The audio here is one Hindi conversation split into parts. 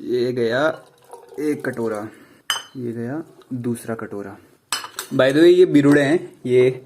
ये गया एक कटोरा, ये गया दूसरा कटोरा। बाय द वे ये बिरुड़े हैं, ये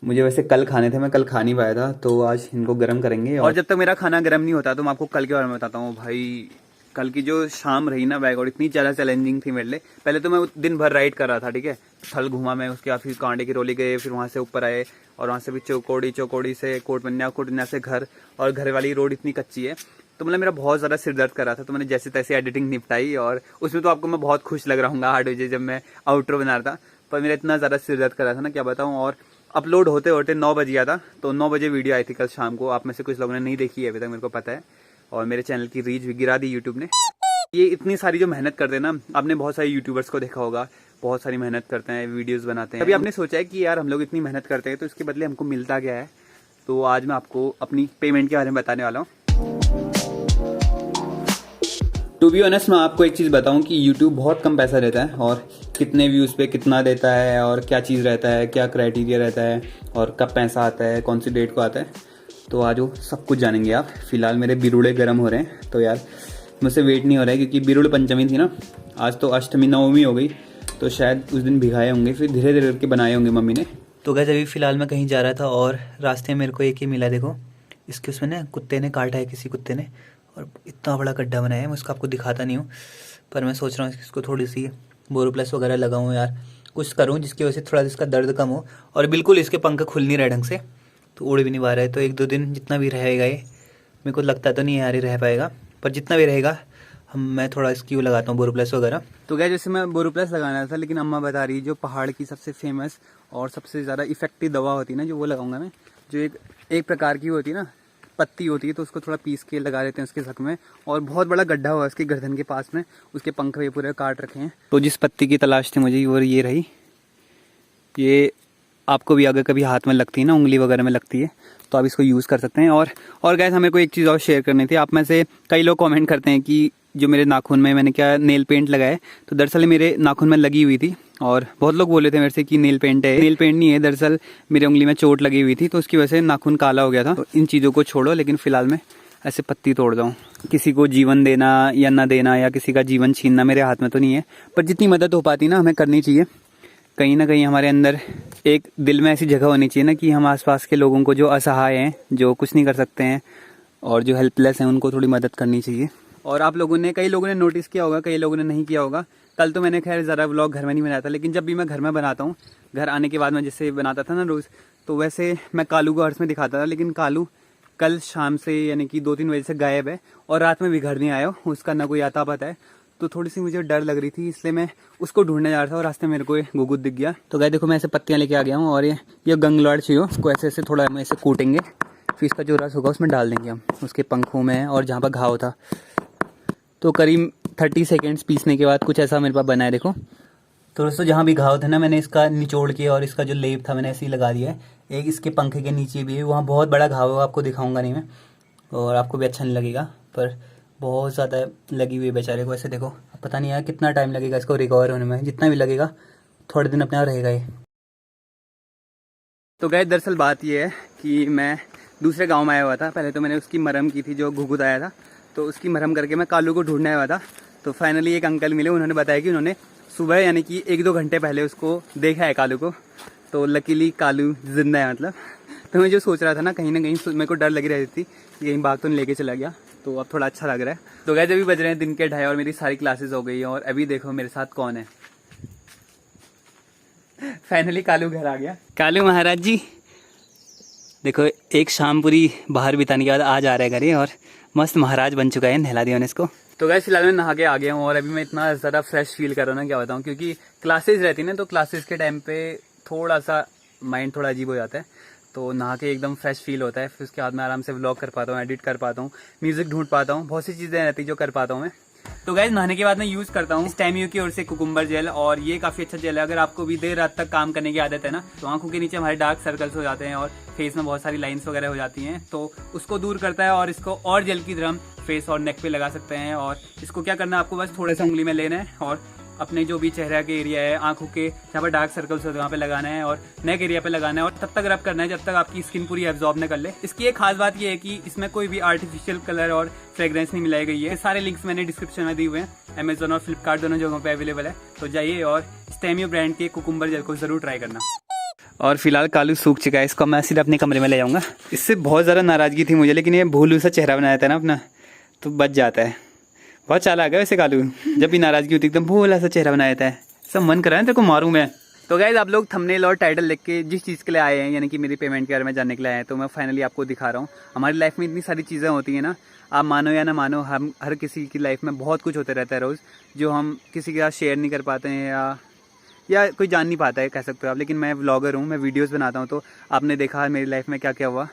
मुझे वैसे कल खाने थे, मैं कल खा नहीं पाया था, तो आज इनको गर्म करेंगे। और जब तक मेरा खाना गर्म नहीं होता तो मैं आपको कल के बारे में बताता हूँ। भाई कल की जो शाम रही ना बैग, और इतनी ज़्यादा चैलेंजिंग थी मेरे लिए। पहले तो मैं दिन भर राइड कर रहा था, ठीक है, थल घूमा मैं, उसके बाद फिर कांडे की रोली गए, फिर वहाँ से ऊपर आए, और वहाँ से भी चौकोड़ी से कोटमन्या से घर, और घर वाली रोड इतनी कच्ची है, तो मतलब मेरा बहुत ज़्यादा सिर दर्द कर रहा था। तो मैंने जैसे तैसे एडिटिंग निपटाई, और उसमें तो आपको मैं बहुत खुश लग रहा हूँ 8 बजे जब मैं आउट्रो बना रहा था, पर मेरा इतना ज़्यादा सिर दर्द कर रहा था ना, क्या बताऊँ। और अपलोड होते होते 9 बज गया था, तो 9 बजे वीडियो आई थी कल शाम को। आप में से कुछ लोगों ने नहीं देखी है अभी तक, मेरे को पता है, और मेरे चैनल की रीच भी गिरा दी यूट्यूब ने। ये इतनी सारी जो मेहनत करते हैं ना, आपने बहुत सारे यूट्यूबर्स को देखा होगा, बहुत सारी मेहनत करते हैं, वीडियोस बनाते हैं। अभी आपने सोचा है कि यार हम लोग इतनी मेहनत करते हैं तो इसके बदले हमको मिलता क्या है। तो आज मैं आपको अपनी पेमेंट के बारे में बताने वाला हूँ। टू बी ऑनेस्ट मैं आपको एक चीज़ बताऊं कि YouTube बहुत कम पैसा देता है, और कितने व्यूज़ पे कितना देता है, और क्या चीज़ रहता है, क्या क्राइटेरिया रहता है, और कब पैसा आता है, कौन सी डेट को आता है, तो आज वो सब कुछ जानेंगे आप। फिलहाल मेरे बिरुड़े गर्म हो रहे हैं, तो यार मुझसे वेट नहीं हो रहा है, क्योंकि बिरुड़ पंचमी थी ना, आज तो अष्टमी नवमी हो गई, तो शायद उस दिन भिगाए होंगे, फिर धीरे धीरे करके बनाए होंगे मम्मी ने। तो गैस अभी फ़िलहाल मैं कहीं जा रहा था और रास्ते में मेरे को एक ही मिला। देखो इसके उसमें ना कुत्ते ने काटा है, किसी कुत्ते ने, और इतना बड़ा गड्ढा बनाया है। मैं उसको आपको दिखाता नहीं हूँ, पर मैं सोच रहा हूँ इसको थोड़ी सी बोरोप्लस वगैरह लगाऊँ यार, कुछ करूँ जिसकी वजह से थोड़ा इसका दर्द कम हो। और बिल्कुल इसके पंख खुल नहीं रहे ढंग से, तो उड़ भी नहीं पा रहा है। तो 1-2 दिन जितना भी रहेगा ये, मेरे को लगता तो नहीं है यार ये रह पाएगा, पर जितना भी रहेगा मैं थोड़ा इसकी वो लगाता हूँ बोरोप्लस वगैरह। तो क्या जैसे मैं बोरोप्लस लगाना था, लेकिन अम्मा बता रही जो पहाड़ की सबसे फेमस और सबसे ज़्यादा इफेक्टिव दवा होती है ना, जो वो लगाऊंगा मैं, जो एक प्रकार की होती है ना, पत्ती होती है, तो उसको थोड़ा पीस के लगा देते हैं उसके जख्म में। और बहुत बड़ा गड्ढा हुआ है उसकी गर्दन के पास में, उसके पंख ये पूरे काट रखे हैं। तो जिस पत्ती की तलाश थी मुझे वो ये रही। ये आपको भी अगर कभी हाथ में लगती है ना, उंगली वगैरह में लगती है, तो आप इसको यूज़ कर सकते हैं। और गाइस हमें को एक चीज़ और शेयर करनी थी। आप में से कई लोग कमेंट करते हैं कि जो मेरे नाखून में मैंने क्या नेल पेंट लगाया, तो दरअसल मेरे नाखून में लगी हुई थी, और बहुत लोग बोले थे मेरे से कि नेल पेंट है। नेल पेंट नहीं है, दरअसल मेरी उंगली में चोट लगी हुई थी, तो उसकी वजह से नाखून काला हो गया था। तो इन चीज़ों को छोड़ो, लेकिन फिलहाल मैं ऐसे पत्ती तोड़ दूँ। किसी को जीवन देना या ना देना, या किसी का जीवन छीनना मेरे हाथ में तो नहीं है, पर जितनी मदद हो पाती ना हमें करनी चाहिए। कहीं ना कहीं हमारे अंदर एक दिल में ऐसी जगह होनी चाहिए ना, कि हम आसपास के लोगों को, जो असहाय हैं, जो कुछ नहीं कर सकते हैं, और जो हेल्पलेस हैं, उनको थोड़ी मदद करनी चाहिए। और आप लोगों ने, कई लोगों ने नोटिस किया होगा, कई लोगों ने नहीं किया होगा। कल तो मैंने खैर ज़रा व्लॉग घर में नहीं बनाया था, लेकिन जब भी मैं घर में बनाता हूँ, घर आने के बाद मैं जैसे बनाता था ना रोज़, तो वैसे मैं कालू को हर्ष में दिखाता था। लेकिन कालू कल शाम से यानी कि 2-3 बजे से गायब है, और रात में भी घर नहीं आया, उसका ना कोई आता पता है। तो थोड़ी सी मुझे डर लग रही थी, इसलिए मैं उसको ढूंढने जा रहा था, और रास्ते में मेरे को गुगुत दिख गया। तो गाय देखो मैं ऐसे पत्तियाँ लेके आ गया हूँ, और ये गंगलवाड़ चाहिए, उसको ऐसे ऐसे थोड़ा हम ऐसे कूटेंगे, फिर इसका जो रस होगा उसमें डाल देंगे हम उसके पंखों में, और जहाँ पर घाव था। तो करीब 30 सेकेंड्स पीसने के बाद कुछ ऐसा मेरे पास बना है। देखो तो दोस्तों, जहाँ भी घाव था ना, मैंने इसका निचोड़ के, और इसका जो लेप था मैंने ऐसे ही लगा दिया है। एक इसके पंखे के नीचे भी है, वहाँ बहुत बड़ा घाव है, आपको दिखाऊंगा नहीं मैं, और आपको भी अच्छा नहीं लगेगा, पर बहुत ज़्यादा लगी हुई है बेचारे को। ऐसे देखो, पता नहीं यार कितना टाइम लगेगा इसको रिकवर होने में, जितना भी लगेगा थोड़े दिन अपने आप रहेगा ये। तो गाइस दरअसल बात ये है कि मैं दूसरे गांव में आया हुआ था। पहले तो मैंने उसकी मरहम की थी, जो घुघुत आया था, तो उसकी मरहम करके मैं कालू को ढूंढने आया हुआ था। तो फाइनली एक अंकल मिले, उन्होंने बताया कि उन्होंने सुबह यानी कि 1-2 घंटे पहले उसको देखा है कालू को। तो लकीली कालू जिंदा है मतलब। तो मैं जो सोच रहा था ना कहीं मेरे को डर लगी रहती थी कि कहीं बाघ तो नहीं लेके चला गया, तो अब थोड़ा अच्छा लग रहा है। तो गाइस अभी बज रहे हैं दिन के 2:30, और मेरी सारी क्लासेस हो गई हैं, और अभी देखो मेरे साथ कौन है। फाइनली कालू घर आ गया। कालू महाराज जी देखो, एक शाम पूरी बाहर बिताने के बाद आज आ रहा है घर, और मस्त महाराज बन चुका है, नहला दिया इसको। तो गाइस फिलहाल मैं नहा के आ गया हूँ, और अभी मैं इतना ज़्यादा फ्रेश फील कर रहा हूँ ना, क्या बताऊँ, क्योंकि क्लासेस रहती ना, तो क्लासेस के टाइम पे थोड़ा सा माइंड थोड़ा अजीब हो जाता है। तो नहा के एकदम फ्रेश फील होता है, फिर उसके बाद मैं आराम से व्लॉग कर पाता हूँ, एडिट कर पाता हूँ, म्यूजिक ढूंढ पाता हूँ, बहुत सी चीज़ें रहती जो कर पाता हूँ मैं। तो गाइस नहाने के बाद मैं यूज़ करता हूँ स्टैम्यू की ओर से कुकुम्बर जेल, और ये काफ़ी अच्छा जेल है। अगर आपको भी देर रात तक काम करने की आदत है ना, तो आंखों के नीचे हमारे डार्क सर्कल्स हो जाते हैं, और फेस में बहुत सारी लाइंस वगैरह हो जाती हैं, तो उसको दूर करता है। और इसको और जेल की तरह फेस और नेक पे लगा सकते हैं। और इसको क्या करना है, आपको बस थोड़ा सा उंगली में लेना है, और अपने जो भी चेहरा के एरिया है, आंखों के जहाँ पर डार्क सर्कल्स होते हैं वहाँ पे लगाना है और नेक एरिया पे लगाना है और तब तक रब करना है जब तक आपकी स्किन पूरी एब्जॉर्ब न कर ले। इसकी एक खास बात ये है कि इसमें कोई भी आर्टिफिशियल कलर और फ्रेग्रेंस नहीं मिलाई गई है। सारे लिंक्स मैंने डिस्क्रिप्शन में दिए हुए हैं, अमेजोन और फ्लिपकार्ट दोनों जगहों पे अवेलेबल है। तो जाइए और स्टेमियो ब्रांड के कुकुम्बर जेल को ज़रूर ट्राई करना। और फिलहाल कालू सूख चुका है, इसको मैं सीधा अपने कमरे में ले जाऊँगा। इससे बहुत ज़्यादा नाराज़गी थी मुझे, लेकिन ये भूलू सा चेहरा बनाया था ना अपना, तो बच जाता है। बहुत चालाक है वैसे कालू, जब भी नाराज़गी होती एकदम भूला सा चेहरा बनाया था। सब मन कर रहा है तेरे को मारूं मैं। तो गाइस आप लोग थंबनेल और टाइटल देख के जिस चीज़ के लिए आए हैं, यानी कि मेरी पेमेंट के बारे में जानने के लिए आए हैं, तो मैं फाइनली आपको दिखा रहा हूँ। हमारी लाइफ में इतनी सारी चीज़ें होती हैं ना, आप मानो या ना मानो, हम हर किसी की लाइफ में बहुत कुछ होते रहता है रोज़, जो हम किसी के साथ शेयर नहीं कर पाते हैं या कोई जान नहीं पाता है, कह सकते हो आप। लेकिन मैं व्लॉगर हूँ, मैं वीडियोज़ बनाता हूँ, तो आपने देखा मेरी लाइफ में क्या क्या हुआ।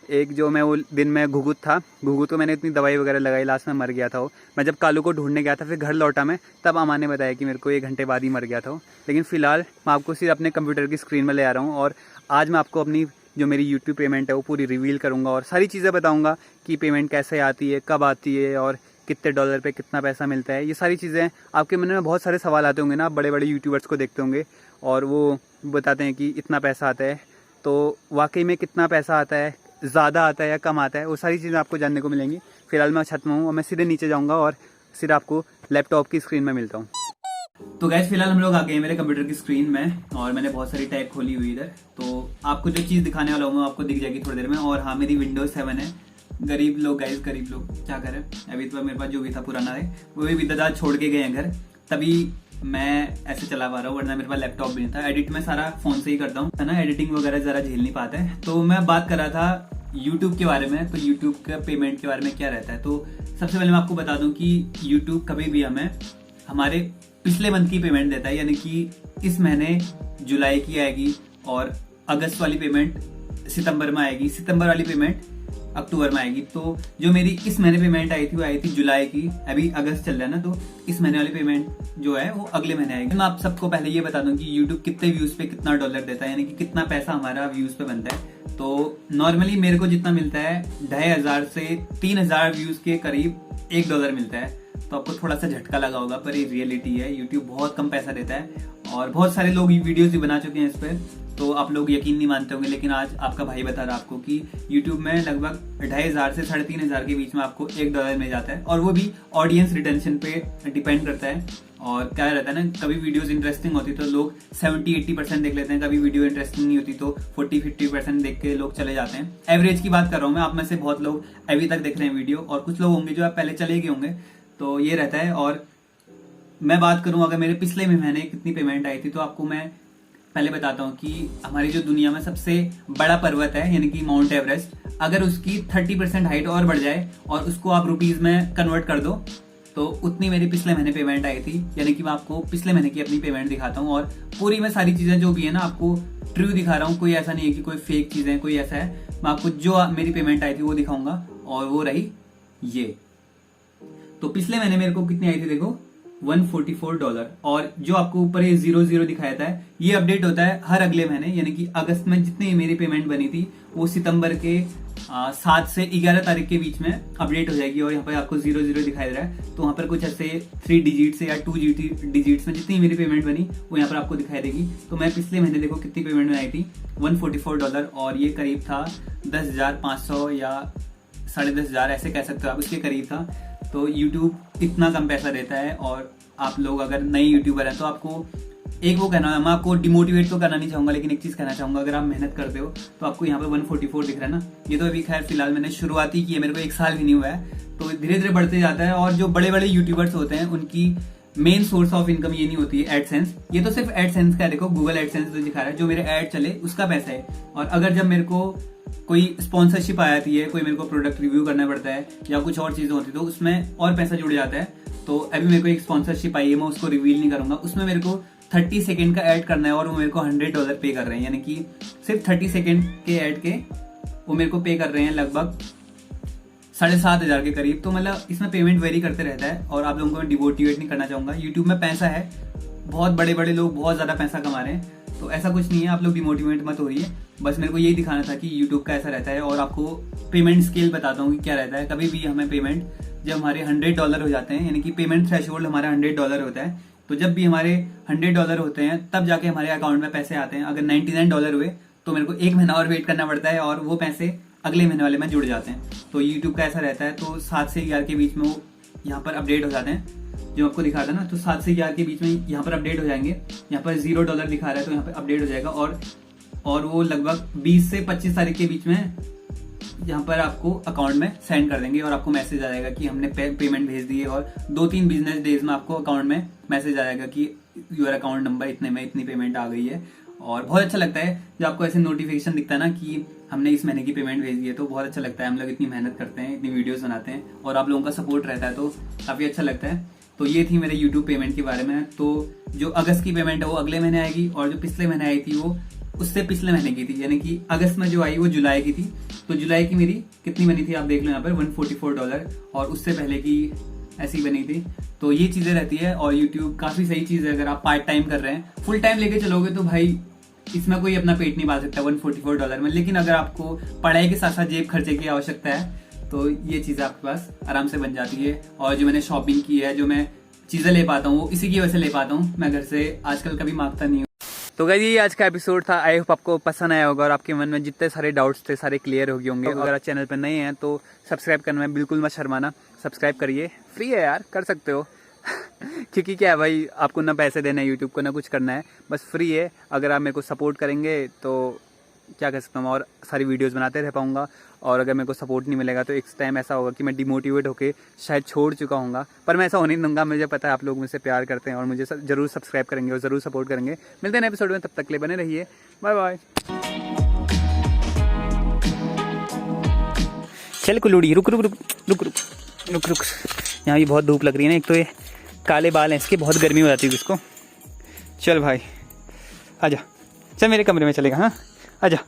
एक जो मैं वो दिन में घुघुत था, घुघुत को मैंने इतनी दवाई वगैरह लगाई, लास्ट में मर गया था वो। मैं जब कालू को ढूंढने गया था, फिर घर लौटा मैं, तब अम्मा ने बताया कि मेरे को 1 घंटे बाद ही मर गया था वो। लेकिन फ़िलहाल मैं आपको सिर्फ अपने कंप्यूटर की स्क्रीन में ले आ रहा हूँ और आज मैं आपको अपनी जो मेरी यूट्यूब पेमेंट है वो पूरी रिवील करूँगा और सारी चीज़ें बताऊँगा कि पेमेंट कैसे आती है, कब आती है और कितने डॉलर पे कितना पैसा मिलता है। ये सारी चीज़ें आपके मन में बहुत सारे सवाल आते होंगे ना, आप बड़े बड़े यूट्यूबर्स को देखते होंगे और वो बताते हैं कि इतना पैसा आता है, तो वाकई में कितना पैसा आता है, ज़्यादा आता है या कम आता है, वो सारी चीज़ें आपको जानने को मिलेंगी। फिलहाल मैं छत में हूँ और मैं सीधे नीचे जाऊँगा और सीधे आपको लैपटॉप की स्क्रीन में मिलता हूँ। तो गैस फिलहाल हम लोग आ गए हैं मेरे कंप्यूटर की स्क्रीन में और मैंने बहुत सारी टैब खोली हुई इधर। तो आपको जो चीज़ दिखाने वाला हूँ आपको दिख जाएगी थोड़ी देर में। और हाँ, मेरी विंडोज 7 है। गरीब लोग गाइस, गरीब लोग क्या करें, अभी तो मेरे पास जो भी था पुराना है वो भी दादा छोड़ के गए हैं घर, तभी मैं ऐसे चला पा रहा हूँ, वरना मेरे पास लैपटॉप भी नहीं था। एडिट मैं सारा फोन से ही करता हूँ, है ना, एडिटिंग वगैरह जरा झेल नहीं पाता है। तो मैं बात कर रहा था यूट्यूब के बारे में, तो यूट्यूब का पेमेंट के बारे में क्या रहता है। तो सबसे पहले मैं आपको बता दूं कि यूट्यूब कभी भी हमें हमारे पिछले मंथ की पेमेंट देता है, यानी कि इस महीने जुलाई की आएगी और अगस्त वाली पेमेंट सितंबर में आएगी, सितंबर वाली पेमेंट अक्टूबर में आएगी। तो जो मेरी इस महीने पेमेंट आई थी वो आई थी जुलाई की, अभी अगस्त चल रहा है ना, तो इस महीने वाली पेमेंट जो है वो अगले महीने आएगी। मैं आप सबको पहले ये बता दूं कि यूट्यूब कितने व्यूज पे कितना डॉलर देता है, यानी कि कितना पैसा हमारा व्यूज पे बनता है। तो नॉर्मली मेरे को जितना मिलता है 2500 से 3000 व्यूज के करीब $1 मिलता है। तो आपको थोड़ा सा झटका लगा होगा, पर ये रियलिटी है। यूट्यूब बहुत कम पैसा देता है और बहुत सारे लोग वीडियोस भी बना चुके हैं इस पर, तो आप लोग यकीन नहीं मानते होंगे, लेकिन आज आपका भाई बता रहा आपको कि YouTube में लगभग 2500 से 3500 के बीच में आपको $1 मिल जाता है। और वो भी ऑडियंस रिटेंशन पे डिपेंड करता है। और क्या रहता है ना, कभी वीडियोस इंटरेस्टिंग होती तो लोग 70-80% देख लेते हैं, कभी वीडियो इंटरेस्टिंग नहीं होती तो 40-50% देख के लोग चले जाते हैं। एवरेज की बात कर रहा हूँ मैं, आप में से बहुत लोग अभी तक देख रहे हैं वीडियो और कुछ लोग होंगे जो आप पहले चले गए होंगे, तो ये रहता है। और मैं बात करूं अगर मेरे पिछले महीने कितनी पेमेंट आई थी, तो आपको मैं पहले बताता हूं कि हमारी जो दुनिया में सबसे बड़ा पर्वत है, यानी कि माउंट एवरेस्ट, अगर उसकी 30% हाइट और बढ़ जाए और उसको आप रुपीज में कन्वर्ट कर दो, तो उतनी मेरी पिछले महीने पेमेंट आई थी। यानी कि मैं आपको पिछले महीने की अपनी पेमेंट दिखाता हूँ और पूरी में सारी चीजें जो भी है ना आपको ट्रू दिखा रहा हूँ, कोई ऐसा नहीं है कि कोई फेक चीज है, कोई ऐसा है। मैं आपको जो मेरी पेमेंट आई थी वो दिखाऊंगा और वो रही ये। तो पिछले महीने मेरे को कितनी आई थी देखो, $144। और जो आपको ऊपर ये 00 दिखाया था, ये अपडेट होता है हर अगले महीने, यानी कि अगस्त में जितनी मेरी पेमेंट बनी थी वो सितंबर के 7 से 11 तारीख के बीच में अपडेट हो जाएगी। और यहाँ पर आपको 00 दिखाई दे रहा है, तो वहाँ पर कुछ ऐसे 3 डिजिट्स या 2 डिजिट्स में जितनी मेरी पेमेंट बनी वो यहाँ पर आपको दिखाई देगी। तो मैं पिछले महीने देखो कितनी पेमेंट में आई थी, $144, और ये करीब था 10,500 या 10,500 ऐसे कह सकते हो आप, उसके करीब था। तो YouTube इतना कम पैसा देता है। और आप लोग अगर नए यूट्यूबर हैं तो आपको एक वो कहना है, मैं आपको डिमोटिवेट तो करना नहीं चाहूंगा, लेकिन एक चीज कहना चाहूंगा, अगर आप मेहनत करते हो तो आपको यहाँ पे 144 दिख रहा है ना, ये तो अभी खैर फिलहाल मैंने शुरुआती की है, मेरे को 1 साल भी नहीं हुआ है, तो धीरे धीरे बढ़ते जाता है। और जो बड़े बड़े यूट्यूबर्स होते हैं उनकी मेन सोर्स ऑफ इनकम ये नहीं होती है एडसेंस, ये तो सिर्फ एडसेंस का है, देखो गूगल एडसेंस जो दिखा रहा है, जो मेरे एड चले उसका पैसा है। और अगर जब मेरे को कोई स्पॉन्सरशिप आ जाती है, कोई मेरे को प्रोडक्ट रिव्यू करना पड़ता है या कुछ और चीजें होती है, तो उसमें और पैसा जुड़ जाता है। तो अभी मेरे को एक स्पॉन्सरशिप आई है, मैं उसको रिवील नहीं करूंगा, उसमें मेरे को 30 सेकेंड का ऐड करना है और वो मेरे को $100 पे कर रहे हैं, यानी कि सिर्फ 30 सेकेंड के ऐड के वो मेरे को पे कर रहे हैं लगभग 7,500 के करीब। तो मतलब इसमें पेमेंट वेरी करते रहता है और आप लोगों को मैं डिमोटिवेट नहीं करना चाहूंगा। यूट्यूब में पैसा है, बहुत बड़े बड़े लोग बहुत ज्यादा पैसा कमा रहे हैं, तो ऐसा कुछ नहीं है, आप लोग डिमोटिवेट मत होइए। बस मेरे को यही दिखाना था कि यूट्यूब का ऐसा रहता है। और आपको पेमेंट स्केल बताता हूँ कि क्या रहता है। कभी भी हमें पेमेंट जब हमारे $100 हो जाते हैं, यानी कि पेमेंट थ्रेशोल्ड हमारा $100 होता है, तो जब भी हमारे $100 होते हैं तब जाके हमारे अकाउंट में पैसे आते हैं। अगर $99 हुए तो मेरे को 1 महीना और वेट करना पड़ता है और वो पैसे अगले महीने वाले में जुड़ जाते हैं। तो यूट्यूब का ऐसा रहता है। तो 7 से 11 के बीच में वो यहाँ पर अपडेट हो जाते हैं, जो आपको दिखा था ना। तो 7 से 11 के बीच में यहाँ पर अपडेट हो जाएंगे। यहाँ पर $0 दिखा रहा है तो यहाँ पर अपडेट हो जाएगा और वो लगभग 20 से 25 तारीख के बीच में यहाँ पर आपको अकाउंट में सेंड कर देंगे और आपको मैसेज आ जाएगा कि हमने पेमेंट भेज दी है। और 2-3 बिजनेस डेज में आपको अकाउंट में मैसेज आ जाएगा कि यूर अकाउंट नंबर इतने में इतनी पेमेंट आ गई है। और बहुत अच्छा लगता है जब आपको ऐसे नोटिफिकेशन दिखता है ना कि हमने इस महीने की पेमेंट भेज दी है। तो बहुत अच्छा लगता है। हम लोग इतनी मेहनत करते हैं, इतनी वीडियोस बनाते हैं और आप लोगों का सपोर्ट रहता है तो काफ़ी अच्छा लगता है। तो ये थी मेरे यूट्यूब पेमेंट के बारे में। तो जो अगस्त की पेमेंट है वो अगले महीने आएगी और जो पिछले महीने आई थी वो उससे पिछले महीने की थी, यानी कि अगस्त में जो आई वो जुलाई की थी। तो जुलाई की मेरी कितनी बनी थी आप देख लो यहाँ पर $144 और उससे पहले की ऐसी बनी थी। तो ये चीज़ें रहती है और यूट्यूब काफ़ी सही चीज़ है। अगर आप पार्ट टाइम कर रहे हैं, फुल टाइम लेके चलोगे तो भाई इसमें कोई अपना पेट नहीं पाल सकता $144 में। लेकिन अगर आपको पढ़ाई के साथ साथ जेब खर्चे की आवश्यकता है तो ये चीज़ आपके पास आराम से बन जाती है। और जो मैंने शॉपिंग की है, जो मैं चीज़ें ले पाता हूँ वो इसी की वजह से ले पाता हूँ। मैं घर से आजकल कभी मांगता नहीं हूँ। तो गाइस ये आज का एपिसोड था। आई होप आपको पसंद आया होगा और आपके मन में जितने सारे डाउट्स थे सारे क्लियर हो गए होंगे। अगर आप चैनल पर नए हैं तो सब्सक्राइब करने में बिल्कुल मत शर्माना, सब्सक्राइब करिए, फ्री है यार, कर सकते हो। क्योंकि क्या है भाई, आपको ना पैसे देना है यूट्यूब को, ना कुछ करना है, बस फ्री है। अगर आप मेरे को सपोर्ट करेंगे तो क्या कर सकता हूँ, और सारी वीडियोस बनाते रह पाऊँगा। और अगर मेरे को सपोर्ट नहीं मिलेगा तो एक टाइम ऐसा होगा कि मैं डिमोटिवेट होकर शायद छोड़ चुका हूँगा। पर मैं ऐसा होने नहीं दूंगा। मुझे पता है आप लोग मुझसे प्यार करते हैं और मुझे जरूर सब्सक्राइब करेंगे और ज़रूर सपोर्ट करेंगे। मिलते हैं एपिसोड में, तब तक के लिए बने रहिए। Bye bye. चल कुलूड़ी, रुक रुक रुक रुक रुक रुक रुक। यहाँ भी बहुत धूप लग रही है ना, एक तो ये काले बाल हैं इसके, बहुत गर्मी हो जाती है इसको। चल भाई आजा, चल मेरे कमरे में चलेगा। हाँ आजा।